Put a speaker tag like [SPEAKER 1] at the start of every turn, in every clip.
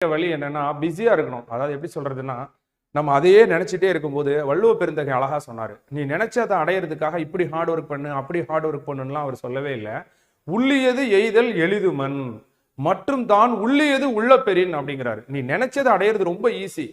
[SPEAKER 1] வழி என்னன்னா பிஸியா இருக்கணும். அதாவது எப்படி சொல்றதுன்னா, நம்ம அதையே நினைச்சிட்டே இருக்கும்போது வள்ளுவ பெருந்தகை அழகா சொன்னாரு. நீ நினைச்சதை அடையிறதுக்காக இப்படி ஹார்ட் ஒர்க் பண்ணு, அப்படி ஹார்ட் ஒர்க் பண்ணுலாம் அவர் சொல்லவே இல்லை. உள்ளியது எய்தல் எளிது மண் மற்றும் தான் உள்ளியது உள்ள பெரின் அப்படிங்கிறாரு. நீ நினைச்சதை அடையிறது ரொம்ப ஈஸி.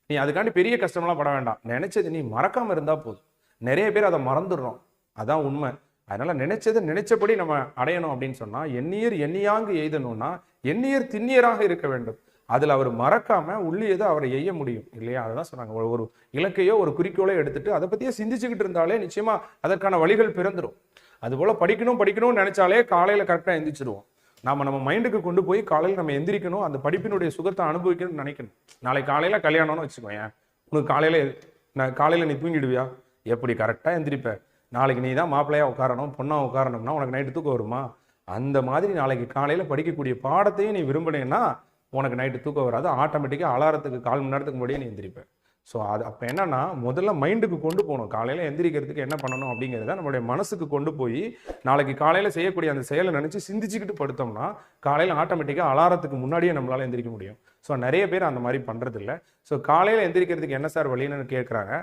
[SPEAKER 1] நீ அதுக்காண்டி பெரிய கஷ்டம்லாம் பட வேண்டாம். நினைச்சது நீ மறக்காம இருந்தா போதும். நிறைய பேர் அதை மறந்துடுறோம். அதான் உண்மை. அதனால நினைச்சதை நினைச்சபடி நம்ம அடையணும் அப்படின்னு சொன்னா, எண்ணியர் எண்ணியாங்கு எய்தணும்னா எண்ணியர் திண்ணியராக இருக்க வேண்டும். அதுல அவர் மறக்காம உள்ளியதை அவரை எய்ய முடியும் இல்லையா? அதுதான் சொன்னாங்க. ஒரு இலக்கையோ ஒரு குறிக்கோளோ எடுத்துட்டு அதை பத்தியே சிந்திச்சுக்கிட்டு இருந்தாலே நிச்சயமா அதற்கான வழிகள் பிறந்துடும். அது போல படிக்கணும்னு நினைச்சாலே காலையில கரெக்டா எந்திரிச்சிருவோம். நம்ம மைண்டுக்கு கொண்டு போய் காலையில் நம்ம எந்திரிக்கணும், அந்த படிப்பினுடைய சுகத்தை அனுபவிக்கணும்னு நினைக்கணும். நாளைக்கு காலையில கல்யாணம்னு வச்சுக்கோயேன். உனக்கு காலையில நீ தூங்கிடுவியா? எப்படி கரெக்டா எந்திரிப்ப? நாளைக்கு நீ தான் மாப்பிள்ளையா உட்காரணும், பொண்ணா உட்காரணும்னா உனக்கு நைட்டு தூக்கம் வருமா? அந்த மாதிரி நாளைக்கு காலையில படிக்கக்கூடிய பாடத்தையும் நீ விரும்பினேன்னா உனக்கு நைட்டு தூக்கம் வராது. ஆட்டோமேட்டிக்காக அலாரத்துக்கு 1/4 மணி நேரத்துக்கு முன்னாடியே நீ எந்திரிப்ப. ஸோ அது அப்போ என்னன்னா, முதல்ல மைண்டுக்கு கொண்டு போகணும். காலையில் எந்திரிக்கிறதுக்கு என்ன பண்ணணும் அப்படிங்கிறத நம்மளுடைய மனசுக்கு கொண்டு போய் நாளைக்கு காலையில் செய்யக்கூடிய அந்த செயலை நினச்சி சிந்திச்சுக்கிட்டு படுத்தோம்னா காலையில் ஆட்டோமேட்டிக்காக அலாரத்துக்கு முன்னாடியே நம்மளால் எந்திரிக்க முடியும். ஸோ நிறைய பேர் அந்த மாதிரி பண்ணுறதில்ல. ஸோ காலையில் எந்திரிக்கிறதுக்கு என்ன சார் வழின்னு கேட்குறாங்க.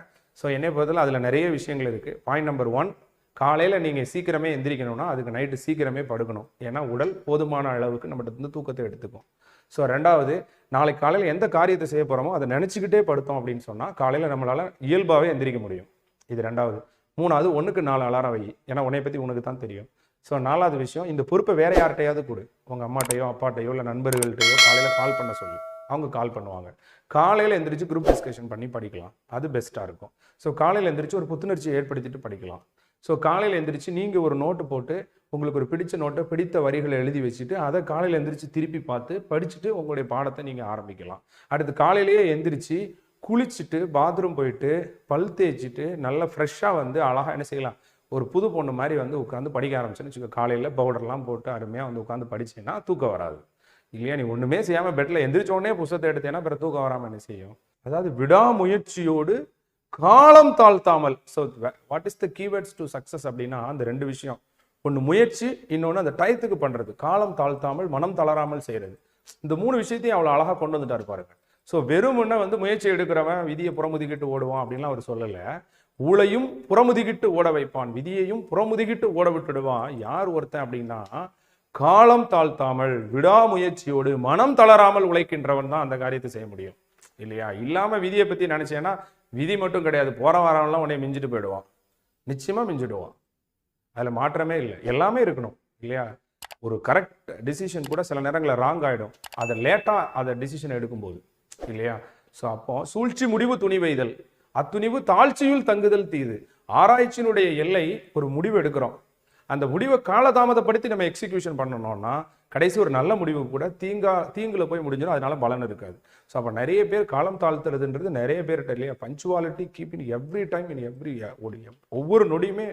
[SPEAKER 1] ஸோ என்னை பொறுத்தவரை அதில் நிறைய விஷயங்கள் இருக்குது. பாயிண்ட் நம்பர் 1, காலையில் நீங்கள் சீக்கிரமே எந்திரிக்கணும்னா அதுக்கு நைட்டு சீக்கிரமே படுக்கணும். ஏன்னா உடல் போதுமான அளவுக்கு நம்மகிட்ட இருந்து தூக்கத்தை எடுத்துக்கும். ஸோ 2வது, நாளைக்கு காலையில் எந்த காரியத்தை செய்ய போகிறோமோ அதை நினச்சிக்கிட்டே படுத்தோம் அப்படின்னு சொன்னால் காலையில் நம்மளால் இயல்பாகவே எந்திரிக்க முடியும். இது 2வது. 3வது, 1க்கு 4 அலாரம் வை. ஏன்னா உன்னை பற்றி உனக்கு தான் தெரியும். ஸோ 4வது விஷயம், இந்த பொறுப்பை வேற யார்கிட்டையாவது கொடு. உங்கள் அம்மாட்டையோ அப்பாட்டையோ இல்லை நண்பர்கள்ட்டையோ காலையில் கால் பண்ண சொல்லி அவங்க கால் பண்ணுவாங்க. காலையில் எந்திரிச்சு குரூப் டிஸ்கஷன் பண்ணி படிக்கலாம். அது பெஸ்ட்டாக இருக்கும். ஸோ காலையில் எந்திரிச்சு ஒரு புத்துணர்ச்சியை ஏற்படுத்திட்டு படிக்கலாம். ஸோ காலையில் எந்திரிச்சு நீங்கள் ஒரு நோட்டு போட்டு உங்களுக்கு ஒரு பிடிச்ச நோட்டை பிடித்த வரிகளை எழுதி வச்சுட்டு அதை காலையில் எந்திரிச்சு திருப்பி பார்த்து படிச்சுட்டு உங்களுடைய பாடத்தை நீங்கள் ஆரம்பிக்கலாம். அடுத்து காலையிலேயே எந்திரிச்சு குளிச்சுட்டு பாத்ரூம் போயிட்டு பல் தேய்ச்சிட்டு நல்லா ஃப்ரெஷ்ஷாக வந்து அழகாக என்ன செய்யலாம், ஒரு புது பொண்ணு மாதிரி வந்து உட்காந்து படிக்க ஆரம்பிச்சுன்னு வச்சுக்கோ. காலையில் பவுடர்லாம் போட்டு அருமையாக வந்து உட்காந்து படிச்சேன்னா தூக்கம் வராது இல்லையா? நீ ஒன்றுமே செய்யாமல் பெட்டில் எந்திரிச்ச உடனே புத்தகத்தை எடுத்தேன்னா பிறகு தூக்கம் வராமல் என்ன செய்யும்? அதாவது விடாமுயற்சியோடு காலம் தாழ்த்தாமல். So what is the keywords to success அப்படின்னா அந்த 2 விஷயம். ஒன்று முயற்சி, இன்னொன்று அந்த டயத்துக்கு பண்ணுறது. காலம் தாழ்த்தாமல் மனம் தளராமல் செய்கிறது. இந்த 3 விஷயத்தையும் அவ்வளோ அழகாக கொண்டு வந்துட்டாரு பாருங்க. ஸோ வெறும்னா வந்து முயற்சி எடுக்கிறவன் விதியை புறமுதுகிட்டு ஓடுவான் அப்படின்லாம் அவர் சொல்லலை. ஊழையும் புறமுதுகிட்டு ஓட வைப்பான், விதியையும் புறமுதுகிட்டு ஓட விட்டுடுவான். யார் ஒருத்தன் அப்படின்னா காலம் தாழ்த்தாமல் விடாமுயற்சியோடு மனம் தளராமல் உழைக்கின்றவன் தான் அந்த காரியத்தை செய்ய முடியும் இல்லையா? இல்லாம விதியை பத்தி நினைச்சேன்னா விதி மட்டும் கிடையாது, போற வாரம்லாம் உன்னை மிஞ்சிட்டு போயிடுவான். நிச்சயமா மிஞ்சிடுவான். அதுல மாற்றமே இல்லை. எல்லாமே இருக்கணும் இல்லையா? ஒரு கரெக்ட் டிசிஷன் கூட சில நேரங்களில் ராங் ஆயிடும், அதை லேட்டா அதை டிசிஷன் எடுக்கும்போது இல்லையா? ஸோ அப்போ சூழ்ச்சி முடிவு துணிவைதல், அத்துணிவு தாழ்ச்சியுள் தங்குதல் தீது. ஆராய்ச்சியினுடைய எல்லை ஒரு முடிவு எடுக்கிறோம், அந்த முடிவை காலதாமதப்படுத்தி நம்ம எக்ஸிக்யூஷன் பண்ணணும்னா கடைசி ஒரு நல்ல முடிவு கூட தீங்குல போய் முடிஞ்சிடும், அதனால பலன் இருக்காது. ஸோ அப்போ நிறைய பேர் காலம் தாழ்த்துறதுன்றது நிறைய பேர்கிட்ட இல்லையா? Punctuality, keeping every time in every, ஒவ்வொரு நொடியுமே